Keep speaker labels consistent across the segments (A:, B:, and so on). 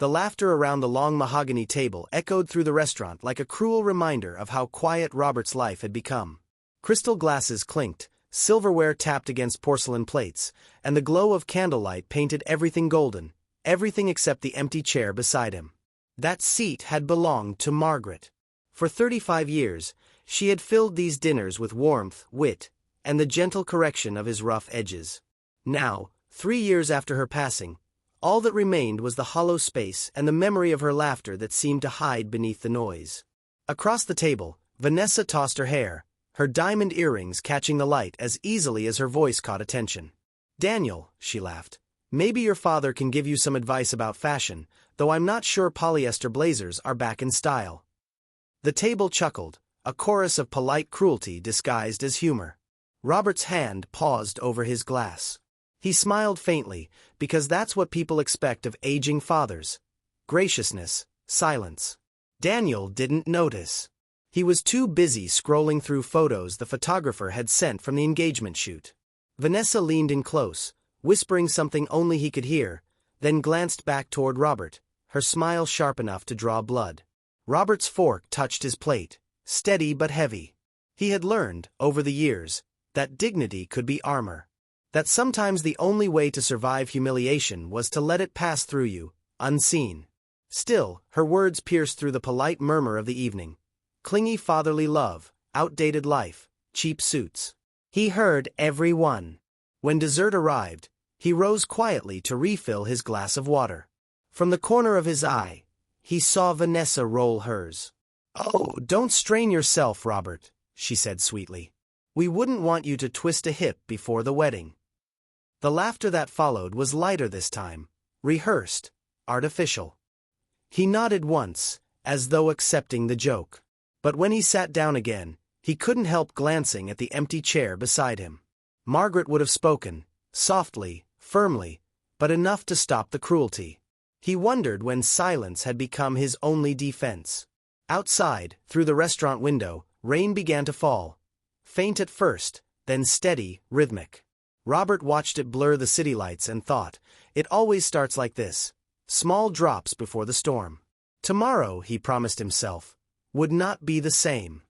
A: The laughter around the long mahogany table echoed through the restaurant like a cruel reminder of how quiet Robert's life had become. Crystal glasses clinked, silverware tapped against porcelain plates, and the glow of candlelight painted everything golden, everything except the empty chair beside him. That seat had belonged to Margaret. For 35 years, she had filled these dinners with warmth, wit, and the gentle correction of his rough edges. Now, 3 years after her passing, all that remained was the hollow space and the memory of her laughter that seemed to hide beneath the noise. Across the table, Vanessa tossed her hair, her diamond earrings catching the light as easily as her voice caught attention. "Daniel," she laughed, "maybe your father can give you some advice about fashion, though I'm not sure polyester blazers are back in style." The table chuckled, a chorus of polite cruelty disguised as humor. Robert's hand paused over his glass. He smiled faintly, because that's what people expect of aging fathers: graciousness, silence. Daniel didn't notice. He was too busy scrolling through photos the photographer had sent from the engagement shoot. Vanessa leaned in close, whispering something only he could hear, then glanced back toward Robert, her smile sharp enough to draw blood. Robert's fork touched his plate, steady but heavy. He had learned, over the years, that dignity could be armor. That sometimes the only way to survive humiliation was to let it pass through you, unseen. Still, her words pierced through the polite murmur of the evening. Clingy fatherly love, outdated life, cheap suits. He heard every one. When dessert arrived, he rose quietly to refill his glass of water. From the corner of his eye, he saw Vanessa roll hers. "Oh, don't strain yourself, Robert," she said sweetly. "We wouldn't want you to twist a hip before the wedding." The laughter that followed was lighter this time, rehearsed, artificial. He nodded once, as though accepting the joke. But when he sat down again, he couldn't help glancing at the empty chair beside him. Margaret would have spoken, softly, firmly, but enough to stop the cruelty. He wondered when silence had become his only defense. Outside, through the restaurant window, rain began to fall. Faint at first, then steady, rhythmic. Robert watched it blur the city lights and thought, it always starts like this, small drops before the storm. Tomorrow, he promised himself, would not be the same.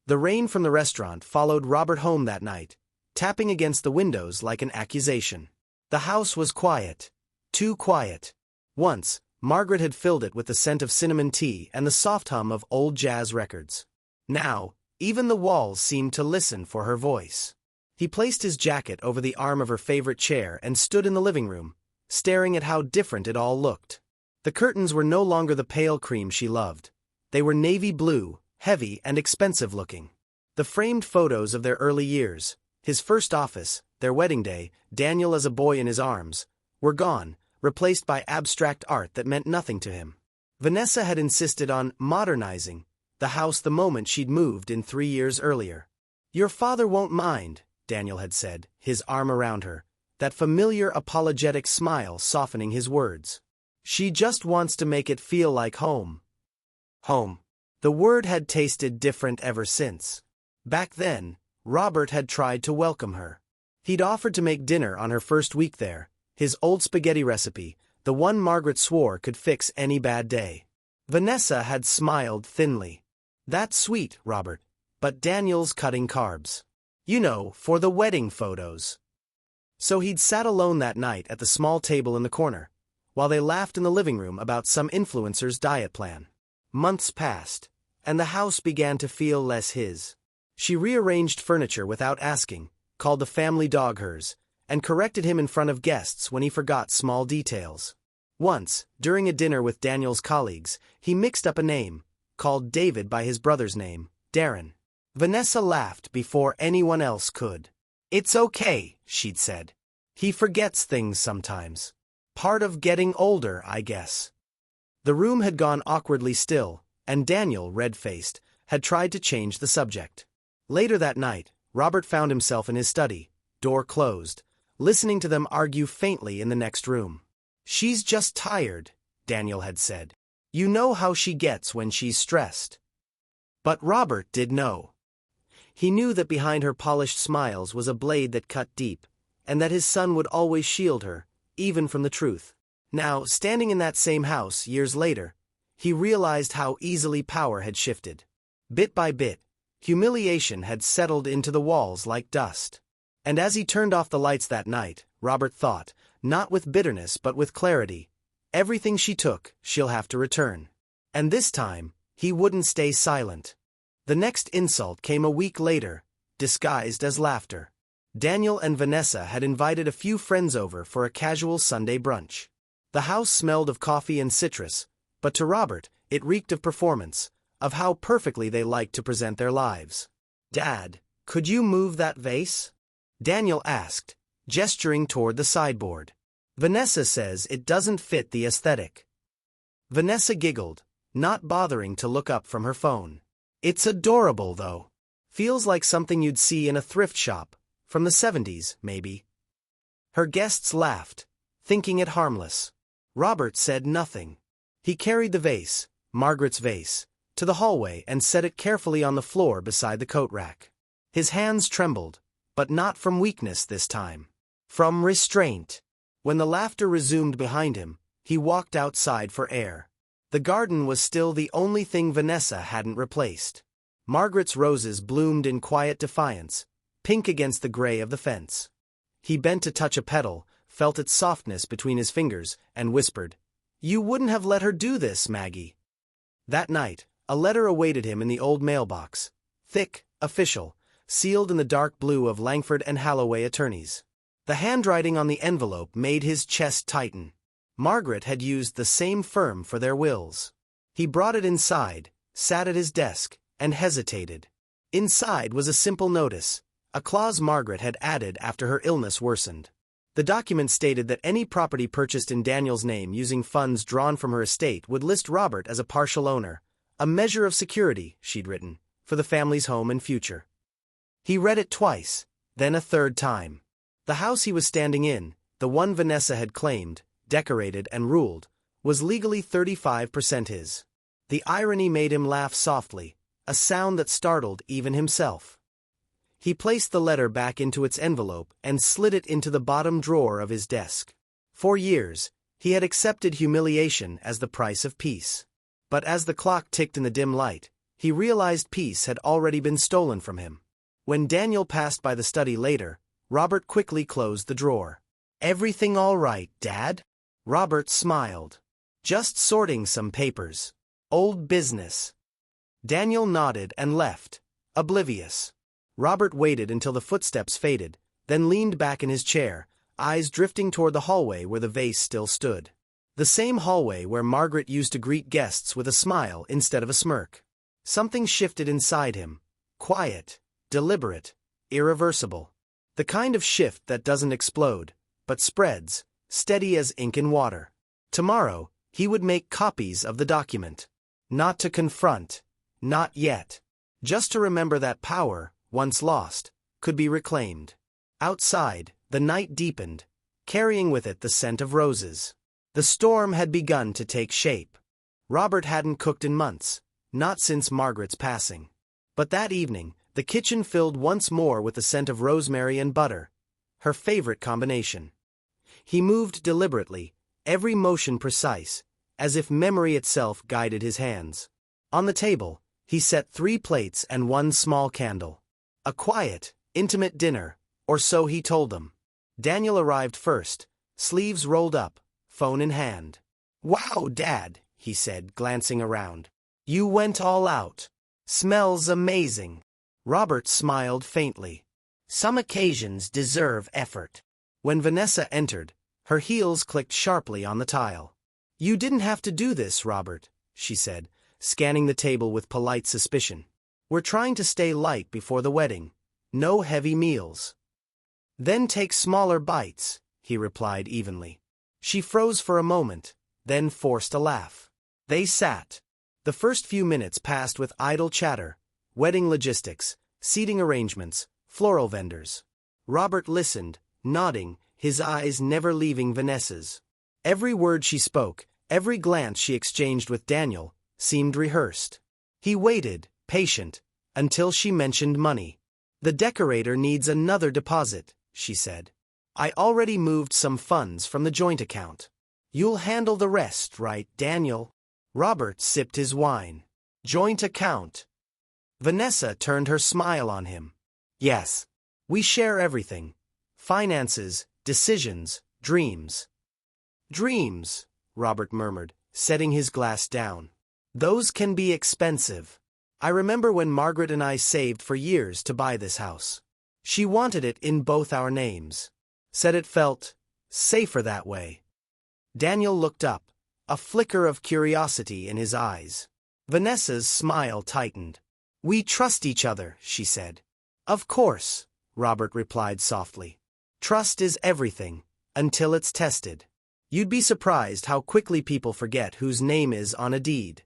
A: The rain from the restaurant followed Robert home that night, tapping against the windows like an accusation. The house was quiet. Too quiet. Once, Margaret had filled it with the scent of cinnamon tea and the soft hum of old jazz records. Now, even the walls seemed to listen for her voice. He placed his jacket over the arm of her favorite chair and stood in the living room, staring at how different it all looked. The curtains were no longer the pale cream she loved. They were navy blue, heavy and expensive looking. The framed photos of their early years, his first office, their wedding day, Daniel as a boy in his arms, were gone, replaced by abstract art that meant nothing to him. Vanessa had insisted on modernizing the house the moment she'd moved in 3 years earlier. "Your father won't mind," Daniel had said, his arm around her, that familiar apologetic smile softening his words. "She just wants to make it feel like home." Home. The word had tasted different ever since. Back then, Robert had tried to welcome her. He'd offered to make dinner on her first week there, his old spaghetti recipe, the one Margaret swore could fix any bad day. Vanessa had smiled thinly. "That's sweet, Robert, but Daniel's cutting carbs. You know, for the wedding photos." So he'd sat alone that night at the small table in the corner, while they laughed in the living room about some influencer's diet plan. Months passed, and the house began to feel less his. She rearranged furniture without asking, called the family dog hers, and corrected him in front of guests when he forgot small details. Once, during a dinner with Daniel's colleagues, he mixed up a name, called David by his brother's name, Darren. Vanessa laughed before anyone else could. "It's okay," she'd said. "He forgets things sometimes. Part of getting older, I guess." The room had gone awkwardly still, and Daniel, red-faced, had tried to change the subject. Later that night, Robert found himself in his study, door closed, listening to them argue faintly in the next room. "She's just tired," Daniel had said. "You know how she gets when she's stressed." But Robert did know. He knew that behind her polished smiles was a blade that cut deep, and that his son would always shield her, even from the truth. Now, standing in that same house years later, he realized how easily power had shifted. Bit by bit, humiliation had settled into the walls like dust. And as he turned off the lights that night, Robert thought, not with bitterness but with clarity, everything she took, she'll have to return. And this time, he wouldn't stay silent. The next insult came a week later, disguised as laughter. Daniel and Vanessa had invited a few friends over for a casual Sunday brunch. The house smelled of coffee and citrus, but to Robert, it reeked of performance, of how perfectly they liked to present their lives. "Dad, could you move that vase?" Daniel asked, gesturing toward the sideboard. "Vanessa says it doesn't fit the aesthetic." Vanessa giggled, not bothering to look up from her phone. "It's adorable, though. Feels like something you'd see in a thrift shop, from the 70s, maybe." Her guests laughed, thinking it harmless. Robert said nothing. He carried the vase, Margaret's vase, to the hallway and set it carefully on the floor beside the coat rack. His hands trembled, but not from weakness this time. From restraint. When the laughter resumed behind him, he walked outside for air. The garden was still the only thing Vanessa hadn't replaced. Margaret's roses bloomed in quiet defiance, pink against the gray of the fence. He bent to touch a petal, felt its softness between his fingers, and whispered, "You wouldn't have let her do this, Maggie." That night, a letter awaited him in the old mailbox. Thick, official, sealed in the dark blue of Langford and Halloway attorneys. The handwriting on the envelope made his chest tighten. Margaret had used the same firm for their wills. He brought it inside, sat at his desk, and hesitated. Inside was a simple notice, a clause Margaret had added after her illness worsened. The document stated that any property purchased in Daniel's name using funds drawn from her estate would list Robert as a partial owner, a measure of security, she'd written, for the family's home and future. He read it twice, then a third time. The house he was standing in, the one Vanessa had claimed, decorated and ruled, was legally 35% his. The irony made him laugh softly, a sound that startled even himself. He placed the letter back into its envelope and slid it into the bottom drawer of his desk. For years, he had accepted humiliation as the price of peace. But as the clock ticked in the dim light, he realized peace had already been stolen from him. When Daniel passed by the study later, Robert quickly closed the drawer. "Everything all right, Dad?" Robert smiled. "Just sorting some papers. Old business." Daniel nodded and left, oblivious. Robert waited until the footsteps faded, then leaned back in his chair, eyes drifting toward the hallway where the vase still stood. The same hallway where Margaret used to greet guests with a smile instead of a smirk. Something shifted inside him. Quiet, deliberate, irreversible. The kind of shift that doesn't explode, but spreads, steady as ink in water. Tomorrow, he would make copies of the document. Not to confront. Not yet. Just to remember that power, once lost, could be reclaimed. Outside, the night deepened, carrying with it the scent of roses. The storm had begun to take shape. Robert hadn't cooked in months, not since Margaret's passing. But that evening, the kitchen filled once more with the scent of rosemary and butter, her favorite combination. He moved deliberately, every motion precise, as if memory itself guided his hands. On the table, he set 3 plates and 1 small candle. A quiet, intimate dinner, or so he told them. Daniel arrived first, sleeves rolled up, phone in hand. "Wow, Dad," he said, glancing around. "You went all out. Smells amazing." Robert smiled faintly. "Some occasions deserve effort." When Vanessa entered, her heels clicked sharply on the tile. "You didn't have to do this, Robert," she said, scanning the table with polite suspicion. "We're trying to stay light before the wedding. No heavy meals." "Then take smaller bites," he replied evenly. She froze for a moment, then forced a laugh. They sat. The first few minutes passed with idle chatter, wedding logistics, seating arrangements, floral vendors. Robert listened, nodding, his eyes never leaving Vanessa's. Every word she spoke, every glance she exchanged with Daniel, seemed rehearsed. He waited, patient, until she mentioned money. "The decorator needs another deposit," she said. "I already moved some funds from the joint account." You'll handle the rest, right, Daniel? Robert sipped his wine. Joint account. Vanessa turned her smile on him. Yes. We share everything. Finances, decisions, dreams. Dreams, Robert murmured, setting his glass down. Those can be expensive. I remember when Margaret and I saved for years to buy this house. She wanted it in both our names. Said it felt safer that way. Daniel looked up, a flicker of curiosity in his eyes. Vanessa's smile tightened. We trust each other, she said. Of course, Robert replied softly. Trust is everything, until it's tested. You'd be surprised how quickly people forget whose name is on a deed.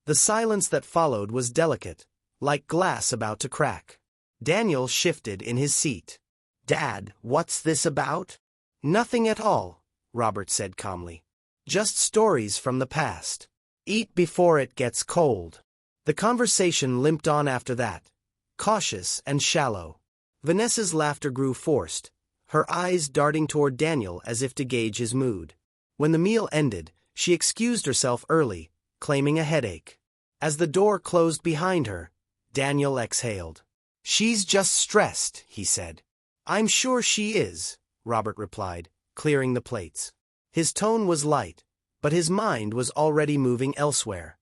A: The silence that followed was delicate, like glass about to crack. Daniel shifted in his seat. Dad, what's this about? Nothing at all, Robert said calmly. Just stories from the past. Eat before it gets cold. The conversation limped on after that, cautious and shallow. Vanessa's laughter grew forced, her eyes darting toward Daniel as if to gauge his mood. When the meal ended, she excused herself early, claiming a headache. As the door closed behind her, Daniel exhaled. She's just stressed, he said. I'm sure she is, Robert replied, clearing the plates. His tone was light, but his mind was already moving elsewhere.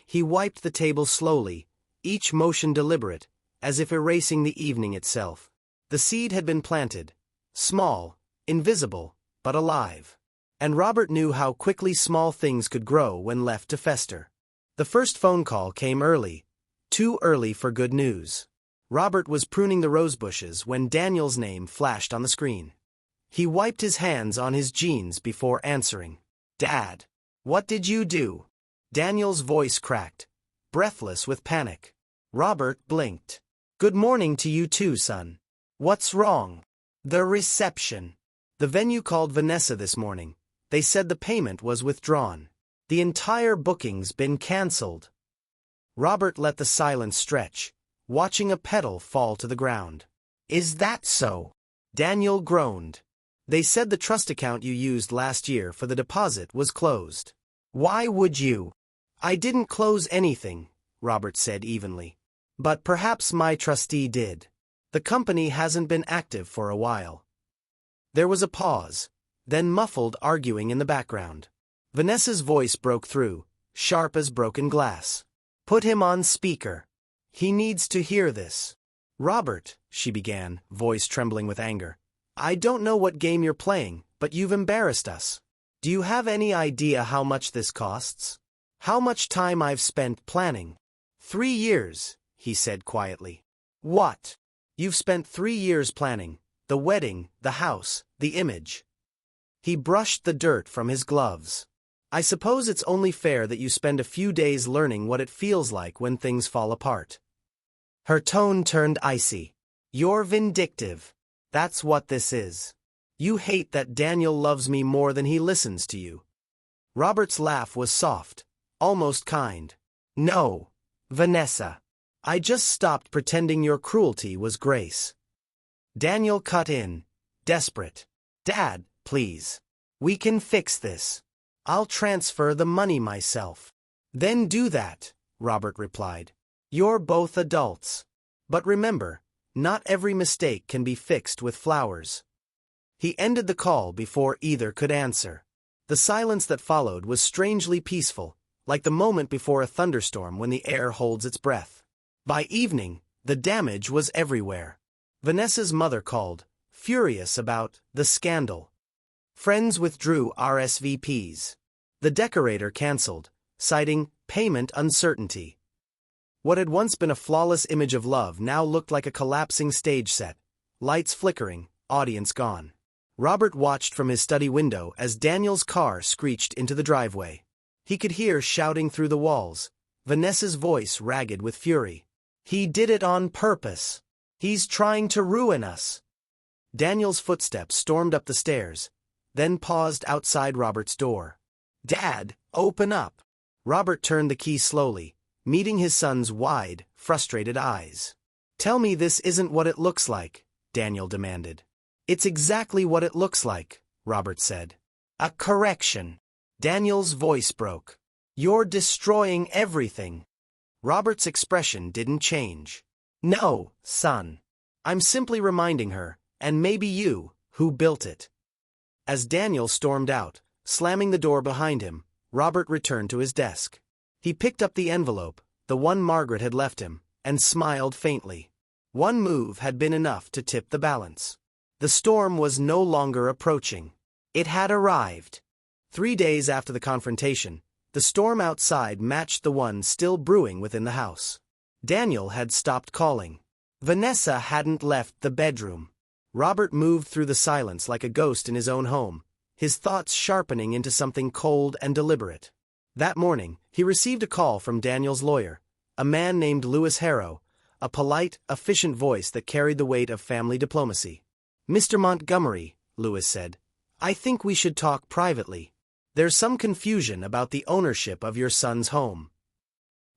A: He wiped the table slowly, each motion deliberate, as if erasing the evening itself. The seed had been planted, small, invisible, but alive. And Robert knew how quickly small things could grow when left to fester. The first phone call came early, too early for good news. Robert was pruning the rose bushes when Daniel's name flashed on the screen. He wiped his hands on his jeans before answering. Dad, what did you do? Daniel's voice cracked, breathless with panic. Robert blinked. Good morning to you too, son. What's wrong? The reception. The venue called Vanessa this morning. They said the payment was withdrawn. The entire booking's been cancelled. Robert let the silence stretch, watching a petal fall to the ground. Is that so? Daniel groaned. They said the trust account you used last year for the deposit was closed. Why would you? I didn't close anything, Robert said evenly. But perhaps my trustee did. The company hasn't been active for a while. There was a pause, then muffled arguing in the background. Vanessa's voice broke through, sharp as broken glass. Put him on speaker. He needs to hear this. Robert, she began, voice trembling with anger. I don't know what game you're playing, but you've embarrassed us. Do you have any idea how much this costs? How much time I've spent planning? 3 years, he said quietly. What? You've spent 3 years planning. The wedding, the house, the image. He brushed the dirt from his gloves. I suppose it's only fair that you spend a few days learning what it feels like when things fall apart. Her tone turned icy. You're vindictive. That's what this is. You hate that Daniel loves me more than he listens to you. Robert's laugh was soft, almost kind. No, Vanessa. I just stopped pretending your cruelty was grace. Daniel cut in, desperate. Dad, please. We can fix this. I'll transfer the money myself. Then do that, Robert replied. You're both adults. But remember, not every mistake can be fixed with flowers. He ended the call before either could answer. The silence that followed was strangely peaceful, like the moment before a thunderstorm when the air holds its breath. By evening, the damage was everywhere. Vanessa's mother called, furious about the scandal. Friends withdrew RSVPs. The decorator canceled, citing payment uncertainty. What had once been a flawless image of love now looked like a collapsing stage set, lights flickering, audience gone. Robert watched from his study window as Daniel's car screeched into the driveway. He could hear shouting through the walls, Vanessa's voice ragged with fury. He did it on purpose. He's trying to ruin us. Daniel's footsteps stormed up the stairs, then paused outside Robert's door. Dad, open up. Robert turned the key slowly, meeting his son's wide, frustrated eyes. Tell me this isn't what it looks like, Daniel demanded. It's exactly what it looks like, Robert said. A correction. Daniel's voice broke. You're destroying everything. Robert's expression didn't change. No, son. I'm simply reminding her, and maybe you, who built it. As Daniel stormed out, slamming the door behind him, Robert returned to his desk. He picked up the envelope, the one Margaret had left him, and smiled faintly. One move had been enough to tip the balance. The storm was no longer approaching. It had arrived. 3 days after the confrontation, the storm outside matched the one still brewing within the house. Daniel had stopped calling. Vanessa hadn't left the bedroom. Robert moved through the silence like a ghost in his own home, his thoughts sharpening into something cold and deliberate. That morning, he received a call from Daniel's lawyer, a man named Louis Harrow, a polite, efficient voice that carried the weight of family diplomacy. "Mr. Montgomery," Louis said, "I think we should talk privately. There's some confusion about the ownership of your son's home."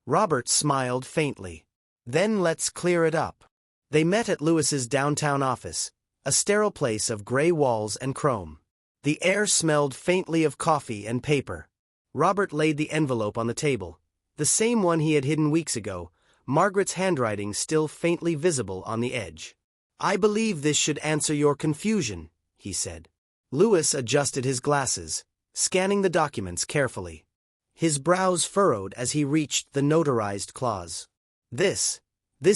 A: Robert smiled faintly. "Then let's clear it up." They met at Louis's downtown office, a sterile place of gray walls and chrome. The air smelled faintly of coffee and paper. Robert laid the envelope on the table, the same one he had hidden weeks ago, Margaret's handwriting still faintly visible on the edge. "I believe this should answer your confusion," he said. Louis adjusted his glasses, scanning the documents carefully. His brows furrowed as he reached the notarized clause. This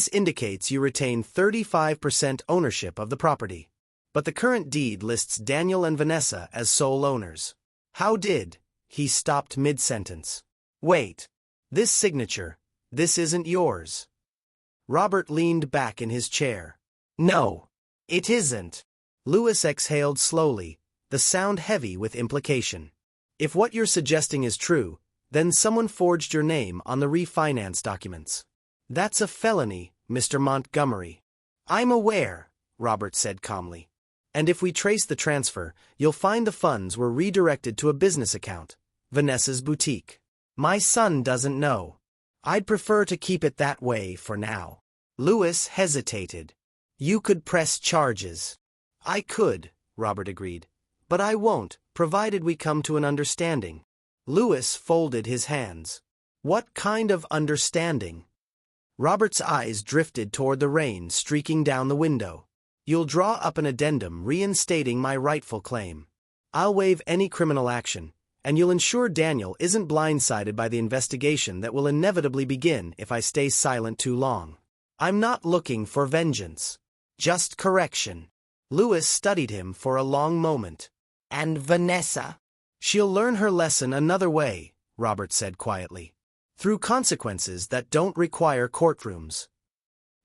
A: indicates you retain 35% ownership of the property. But the current deed lists Daniel and Vanessa as sole owners. How did?" He stopped mid-sentence. "Wait. This signature, this isn't yours." Robert leaned back in his chair. "No, it isn't." Louis exhaled slowly, the sound heavy with implication. "If what you're suggesting is true, then someone forged your name on the refinance documents. That's a felony, Mr. Montgomery." "I'm aware," Robert said calmly. "And if we trace the transfer, you'll find the funds were redirected to a business account, Vanessa's boutique. My son doesn't know. I'd prefer to keep it that way for now." Louis hesitated. "You could press charges." "I could," Robert agreed. "But I won't, provided we come to an understanding." Louis folded his hands. "What kind of understanding?" Robert's eyes drifted toward the rain streaking down the window. "You'll draw up an addendum reinstating my rightful claim. I'll waive any criminal action, and you'll ensure Daniel isn't blindsided by the investigation that will inevitably begin if I stay silent too long. I'm not looking for vengeance, just correction." Louis studied him for a long moment. "And Vanessa?" "She'll learn her lesson another way," Robert said quietly. "Through consequences that don't require courtrooms."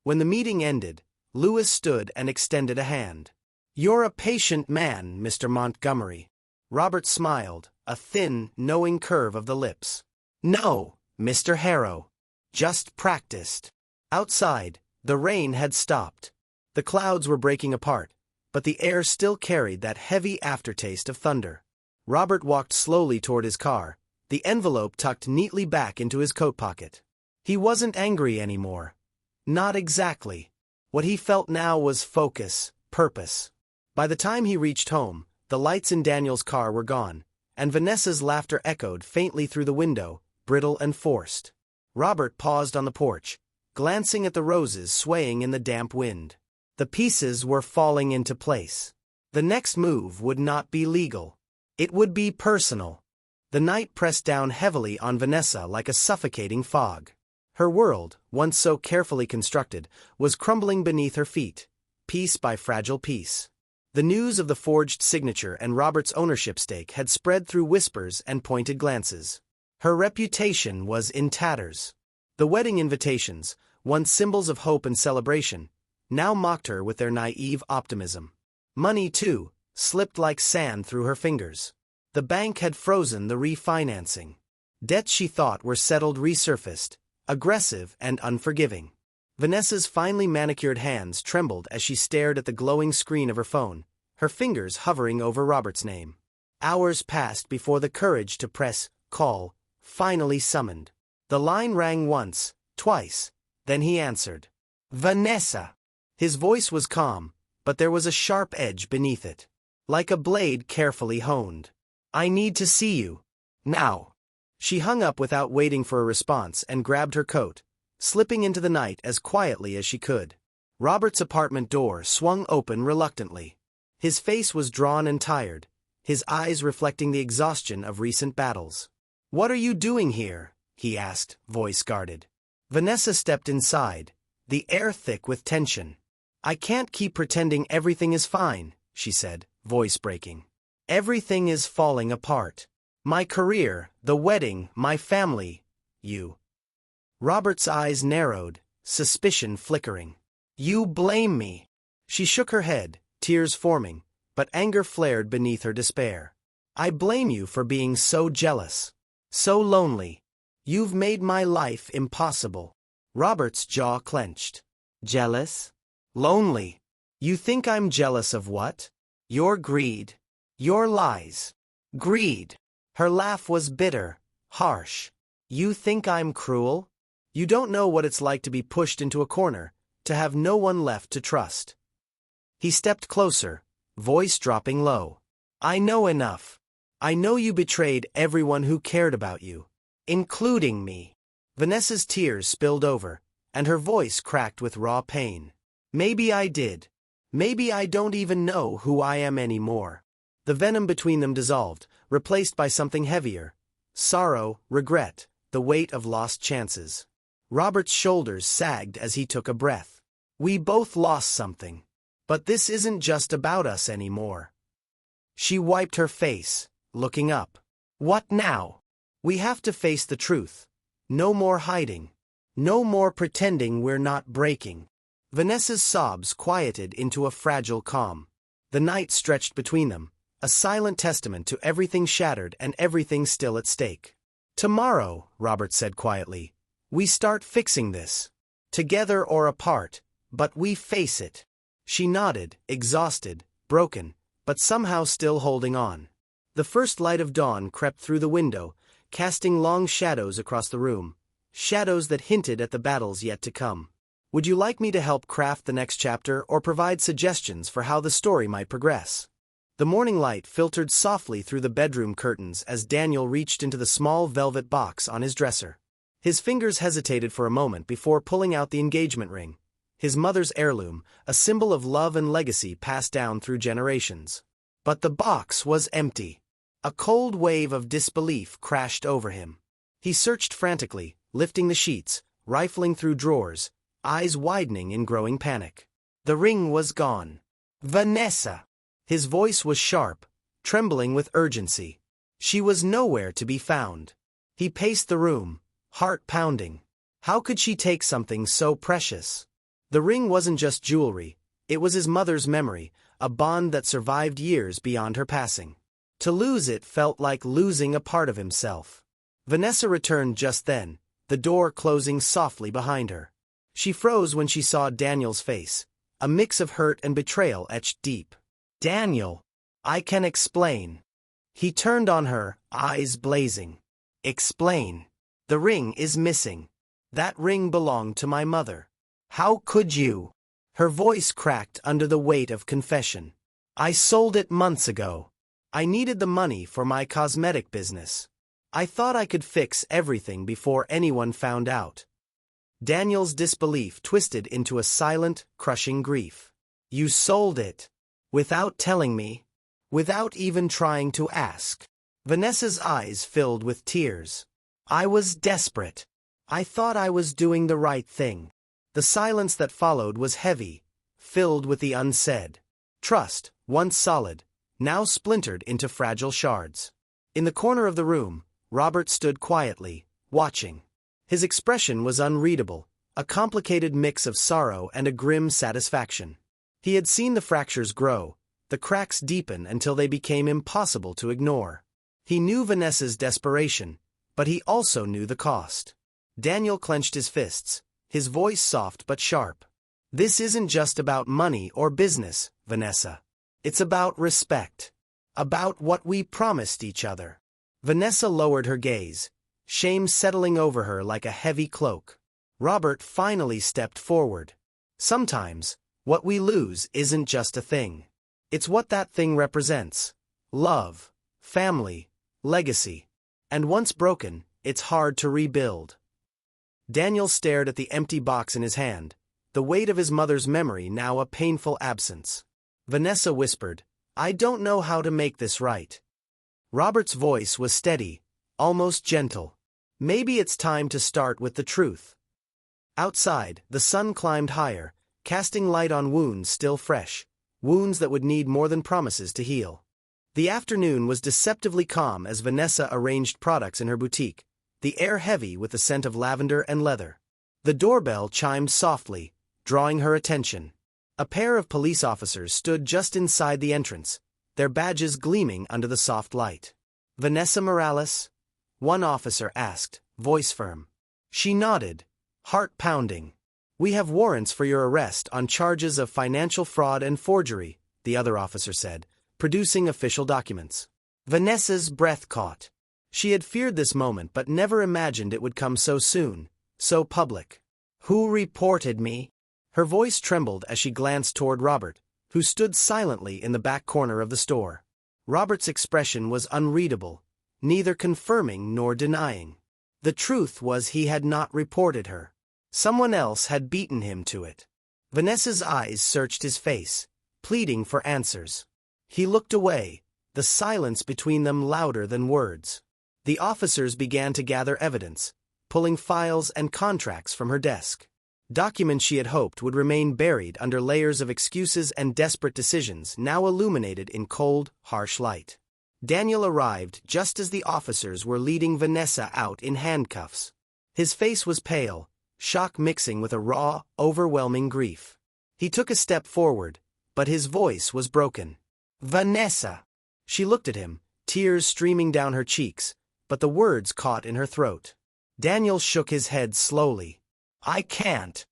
A: When the meeting ended, Louis stood and extended a hand. "You're a patient man, Mr. Montgomery." Robert smiled, a thin, knowing curve of the lips. "No, Mr. Harrow. Just practiced." Outside, the rain had stopped. The clouds were breaking apart, but the air still carried that heavy aftertaste of thunder. Robert walked slowly toward his car, the envelope tucked neatly back into his coat pocket. He wasn't angry anymore. Not exactly. What he felt now was focus, purpose. By the time he reached home, the lights in Daniel's car were gone, and Vanessa's laughter echoed faintly through the window, brittle and forced. Robert paused on the porch, glancing at the roses swaying in the damp wind. The pieces were falling into place. The next move would not be legal. It would be personal. The night pressed down heavily on Vanessa like a suffocating fog. Her world, once so carefully constructed, was crumbling beneath her feet, piece by fragile piece. The news of the forged signature and Robert's ownership stake had spread through whispers and pointed glances. Her reputation was in tatters. The wedding invitations, once symbols of hope and celebration, now mocked her with their naive optimism. Money, too, slipped like sand through her fingers. The bank had frozen the refinancing. Debts she thought were settled resurfaced, aggressive and unforgiving. Vanessa's finely manicured hands trembled as she stared at the glowing screen of her phone, her fingers hovering over Robert's name. Hours passed before the courage to press call finally summoned. The line rang once, twice, then he answered. "Vanessa." His voice was calm, but there was a sharp edge beneath it, like a blade carefully honed. I need to see you. Now. She hung up without waiting for a response and grabbed her coat, slipping into the night as quietly as she could. Robert's apartment door swung open reluctantly. His face was drawn and tired, his eyes reflecting the exhaustion of recent battles. "What are you doing here?" he asked, voice guarded. Vanessa stepped inside, the air thick with tension. "I can't keep pretending everything is fine," she said, voice breaking. "Everything is falling apart. My career, the wedding, my family, you." Robert's eyes narrowed, suspicion flickering. "You blame me." She shook her head, tears forming, but anger flared beneath her despair. "I blame you for being so jealous. So lonely. You've made my life impossible." Robert's jaw clenched. "Jealous? Lonely? You think I'm jealous of what? Your greed. Your lies. Greed." Her laugh was bitter, harsh. "You think I'm cruel? You don't know what it's like to be pushed into a corner, to have no one left to trust." He stepped closer, voice dropping low. "I know enough. I know you betrayed everyone who cared about you, including me." Vanessa's tears spilled over, and her voice cracked with raw pain. "Maybe I did. Maybe I don't even know who I am anymore." The venom between them dissolved, replaced by something heavier. Sorrow, regret, the weight of lost chances. Robert's shoulders sagged as he took a breath. "We both lost something. But this isn't just about us anymore." She wiped her face, looking up. "What now? We have to face the truth. No more hiding. No more pretending we're not breaking." Vanessa's sobs quieted into a fragile calm. The night stretched between them, a silent testament to everything shattered and everything still at stake. "Tomorrow," Robert said quietly, "we start fixing this. Together or apart, but we face it." She nodded, exhausted, broken, but somehow still holding on. The first light of dawn crept through the window, casting long shadows across the room, shadows that hinted at the battles yet to come. "Would you like me to help craft the next chapter or provide suggestions for how the story might progress?" The morning light filtered softly through the bedroom curtains as Daniel reached into the small velvet box on his dresser. His fingers hesitated for a moment before pulling out the engagement ring, his mother's heirloom, a symbol of love and legacy passed down through generations. But the box was empty. A cold wave of disbelief crashed over him. He searched frantically, lifting the sheets, rifling through drawers, eyes widening in growing panic. The ring was gone. "Vanessa!" His voice was sharp, trembling with urgency. She was nowhere to be found. He paced the room, heart pounding. How could she take something so precious? The ring wasn't just jewelry, it was his mother's memory, a bond that survived years beyond her passing. To lose it felt like losing a part of himself. Vanessa returned just then, the door closing softly behind her. She froze when she saw Daniel's face, a mix of hurt and betrayal etched deep. "Daniel, I can explain." He turned on her, eyes blazing. "Explain. The ring is missing. That ring belonged to my mother. How could you?" Her voice cracked under the weight of confession. "I sold it months ago. I needed the money for my cosmetic business. I thought I could fix everything before anyone found out." Daniel's disbelief twisted into a silent, crushing grief. "You sold it? Without telling me? Without even trying to ask?" Vanessa's eyes filled with tears. "I was desperate. I thought I was doing the right thing." The silence that followed was heavy, filled with the unsaid. Trust, once solid, now splintered into fragile shards. In the corner of the room, Robert stood quietly, watching. His expression was unreadable, a complicated mix of sorrow and a grim satisfaction. He had seen the fractures grow, the cracks deepen until they became impossible to ignore. He knew Vanessa's desperation, but he also knew the cost. Daniel clenched his fists, his voice soft but sharp. "This isn't just about money or business, Vanessa. It's about respect. About what we promised each other." Vanessa lowered her gaze, shame settling over her like a heavy cloak. Robert finally stepped forward. "Sometimes, what we lose isn't just a thing. It's what that thing represents. Love, family, legacy. And once broken, it's hard to rebuild. Daniel stared at the empty box in his hand, the weight of his mother's memory now a painful absence. Vanessa whispered, "I don't know how to make this right." Robert's voice was steady, almost gentle. "Maybe it's time to start with the truth." Outside, the sun climbed higher, casting light on wounds still fresh, wounds that would need more than promises to heal. The afternoon was deceptively calm as Vanessa arranged products in her boutique, the air heavy with the scent of lavender and leather. The doorbell chimed softly, drawing her attention. A pair of police officers stood just inside the entrance, their badges gleaming under the soft light. "Vanessa Morales?" one officer asked, voice firm. She nodded, heart pounding. "We have warrants for your arrest on charges of financial fraud and forgery," the other officer said, producing official documents. Vanessa's breath caught. She had feared this moment but never imagined it would come so soon, so public. "Who reported me?" Her voice trembled as she glanced toward Robert, who stood silently in the back corner of the store. Robert's expression was unreadable, neither confirming nor denying. The truth was he had not reported her. Someone else had beaten him to it. Vanessa's eyes searched his face, pleading for answers. He looked away, the silence between them louder than words. The officers began to gather evidence, pulling files and contracts from her desk. Documents she had hoped would remain buried under layers of excuses and desperate decisions now illuminated in cold, harsh light. Daniel arrived just as the officers were leading Vanessa out in handcuffs. His face was pale, shock mixing with a raw, overwhelming grief. He took a step forward, but his voice was broken. "Vanessa!" She looked at him, tears streaming down her cheeks, but the words caught in her throat. Daniel shook his head slowly. I can't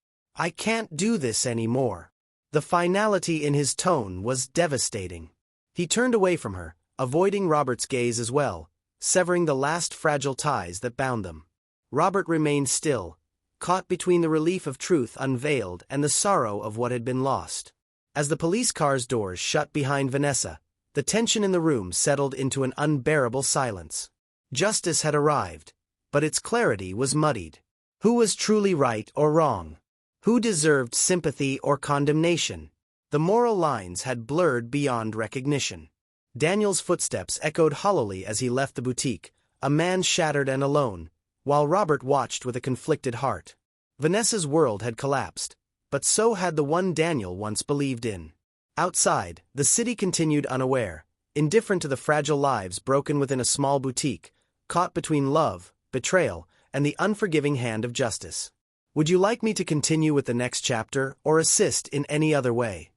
A: do this anymore." The finality in his tone was devastating. He turned away from her, avoiding Robert's gaze as well, severing the last fragile ties that bound them. Robert remained still, caught between the relief of truth unveiled and the sorrow of what had been lost. As the police car's doors shut behind Vanessa, the tension in the room settled into an unbearable silence. Justice had arrived, but its clarity was muddied. Who was truly right or wrong? Who deserved sympathy or condemnation? The moral lines had blurred beyond recognition. Daniel's footsteps echoed hollowly as he left the boutique, a man shattered and alone, while Robert watched with a conflicted heart. Vanessa's world had collapsed, but so had the one Daniel once believed in. Outside, the city continued unaware, indifferent to the fragile lives broken within a small boutique, caught between love, betrayal, and the unforgiving hand of justice. Would you like me to continue with the next chapter or assist in any other way?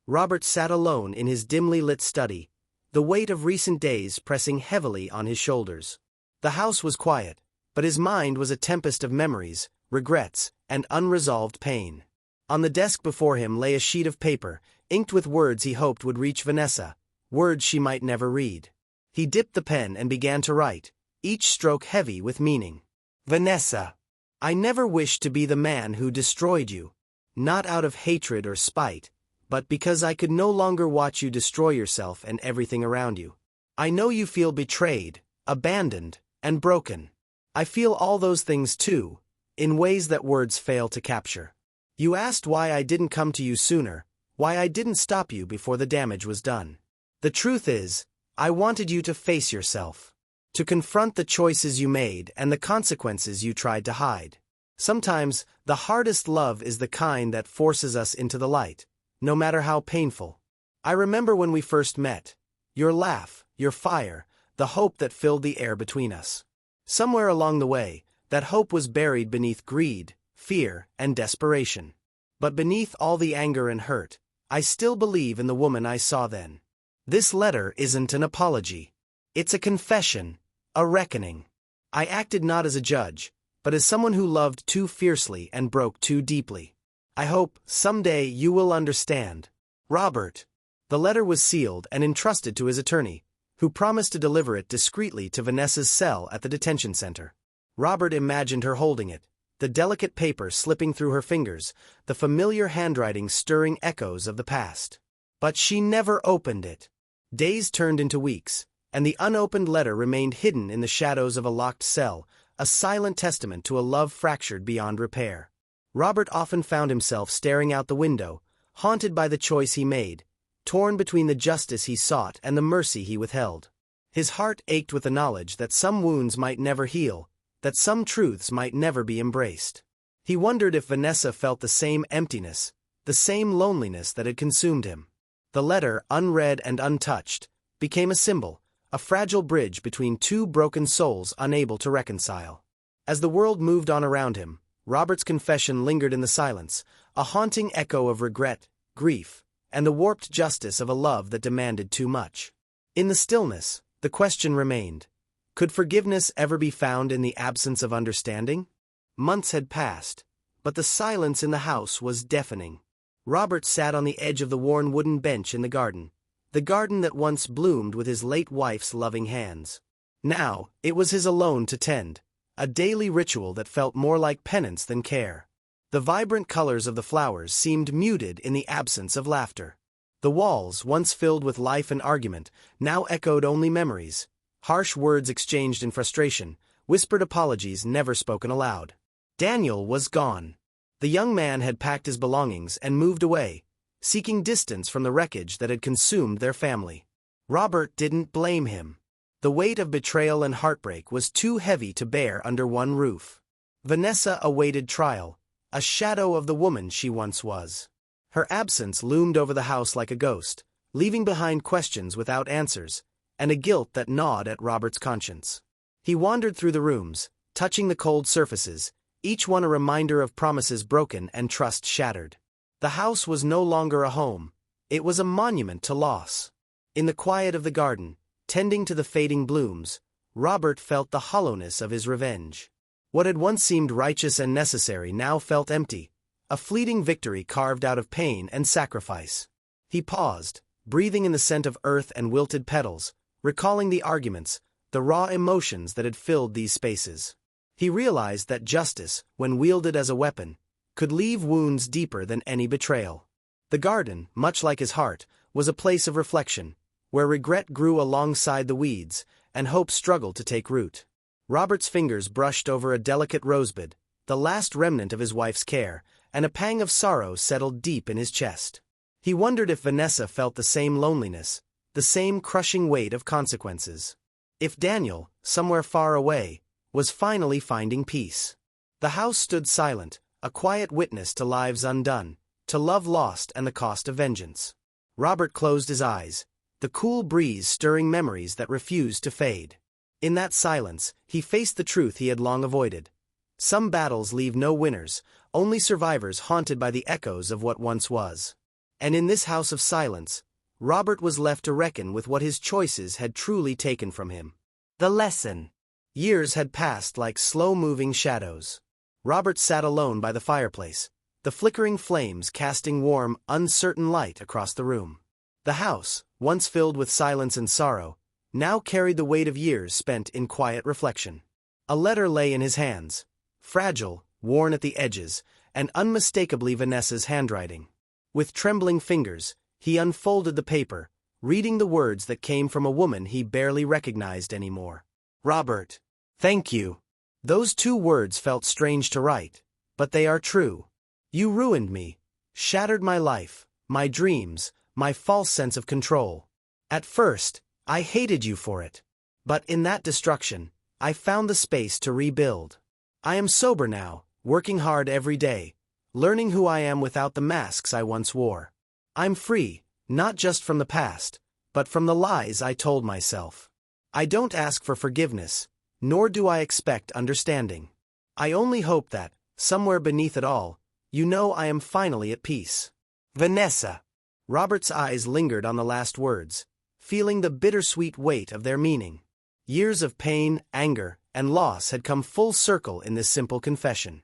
A: Robert sat alone in his dimly lit study, the weight of recent days pressing heavily on his shoulders. The house was quiet, but his mind was a tempest of memories, regrets, and unresolved pain. On the desk before him lay a sheet of paper, inked with words he hoped would reach Vanessa, words she might never read. He dipped the pen and began to write, each stroke heavy with meaning. "Vanessa, I never wished to be the man who destroyed you, not out of hatred or spite, but because I could no longer watch you destroy yourself and everything around you. I know you feel betrayed, abandoned, and broken. I feel all those things too, in ways that words fail to capture. You asked why I didn't come to you sooner, why I didn't stop you before the damage was done. The truth is, I wanted you to face yourself. To confront the choices you made and the consequences you tried to hide. Sometimes, the hardest love is the kind that forces us into the light, no matter how painful. I remember when we first met. Your laugh, your fire, the hope that filled the air between us. Somewhere along the way, that hope was buried beneath greed, fear, and desperation. But beneath all the anger and hurt, I still believe in the woman I saw then. This letter isn't an apology. It's a confession. A reckoning. I acted not as a judge, but as someone who loved too fiercely and broke too deeply. I hope, someday, you will understand. Robert. The letter was sealed and entrusted to his attorney, who promised to deliver it discreetly to Vanessa's cell at the detention center. Robert imagined her holding it, the delicate paper slipping through her fingers, the familiar handwriting stirring echoes of the past. But she never opened it. Days turned into weeks, and the unopened letter remained hidden in the shadows of a locked cell, a silent testament to a love fractured beyond repair. Robert often found himself staring out the window, haunted by the choice he made, torn between the justice he sought and the mercy he withheld. His heart ached with the knowledge that some wounds might never heal, that some truths might never be embraced. He wondered if Vanessa felt the same emptiness, the same loneliness that had consumed him. The letter, unread and untouched, became a symbol, a fragile bridge between two broken souls unable to reconcile. As the world moved on around him, Robert's confession lingered in the silence, a haunting echo of regret, grief, and the warped justice of a love that demanded too much. In the stillness, the question remained: could forgiveness ever be found in the absence of understanding? Months had passed, but the silence in the house was deafening. Robert sat on the edge of the worn wooden bench in the garden that once bloomed with his late wife's loving hands. Now, it was his alone to tend, a daily ritual that felt more like penance than care. The vibrant colors of the flowers seemed muted in the absence of laughter. The walls, once filled with life and argument, now echoed only memories, harsh words exchanged in frustration, whispered apologies never spoken aloud. Daniel was gone. The young man had packed his belongings and moved away, seeking distance from the wreckage that had consumed their family. Robert didn't blame him. The weight of betrayal and heartbreak was too heavy to bear under one roof. Vanessa awaited trial, a shadow of the woman she once was. Her absence loomed over the house like a ghost, leaving behind questions without answers, and a guilt that gnawed at Robert's conscience. He wandered through the rooms, touching the cold surfaces, each one a reminder of promises broken and trust shattered. The house was no longer a home, it was a monument to loss. In the quiet of the garden, tending to the fading blooms, Robert felt the hollowness of his revenge. What had once seemed righteous and necessary now felt empty, a fleeting victory carved out of pain and sacrifice. He paused, breathing in the scent of earth and wilted petals, recalling the arguments, the raw emotions that had filled these spaces. He realized that justice, when wielded as a weapon, could leave wounds deeper than any betrayal. The garden, much like his heart, was a place of reflection, where regret grew alongside the weeds, and hope struggled to take root. Robert's fingers brushed over a delicate rosebud, the last remnant of his wife's care, and a pang of sorrow settled deep in his chest. He wondered if Vanessa felt the same loneliness, the same crushing weight of consequences. If Daniel, somewhere far away, was finally finding peace. The house stood silent, a quiet witness to lives undone, to love lost and the cost of vengeance. Robert closed his eyes, the cool breeze stirring memories that refused to fade. In that silence, he faced the truth he had long avoided. Some battles leave no winners, only survivors haunted by the echoes of what once was. And in this house of silence, Robert was left to reckon with what his choices had truly taken from him. The lesson. Years had passed like slow-moving shadows. Robert sat alone by the fireplace, the flickering flames casting warm, uncertain light across the room. The house, once filled with silence and sorrow, now carried the weight of years spent in quiet reflection. A letter lay in his hands, fragile, worn at the edges, and unmistakably Vanessa's handwriting. With trembling fingers, he unfolded the paper, reading the words that came from a woman he barely recognized anymore. Robert, thank you. Those two words felt strange to write, but they are true. You ruined me, shattered my life, my dreams, my false sense of control. At first, I hated you for it. But in that destruction, I found the space to rebuild. I am sober now, working hard every day, learning who I am without the masks I once wore. I'm free, not just from the past, but from the lies I told myself. I don't ask for forgiveness, nor do I expect understanding. I only hope that, somewhere beneath it all, you know I am finally at peace. Vanessa. Robert's eyes lingered on the last words, feeling the bittersweet weight of their meaning. Years of pain, anger, and loss had come full circle in this simple confession.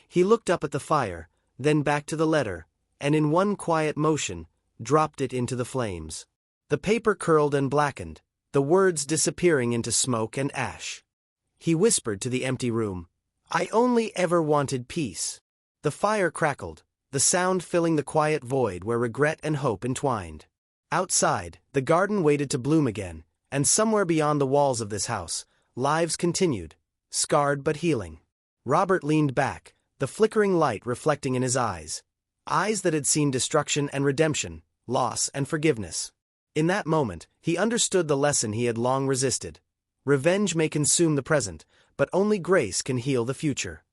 A: He looked up at the fire, then back to the letter, and in one quiet motion, dropped it into the flames. The paper curled and blackened, the words disappearing into smoke and ash. He whispered to the empty room, "I only ever wanted peace." The fire crackled, the sound filling the quiet void where regret and hope entwined. Outside, the garden waited to bloom again, And somewhere beyond the walls of this house, lives continued, scarred but healing. Robert leaned back, the flickering light reflecting in his eyes. Eyes that had seen destruction and redemption, loss and forgiveness. In that moment, he understood the lesson he had long resisted. Revenge may consume the present, but only grace can heal the future.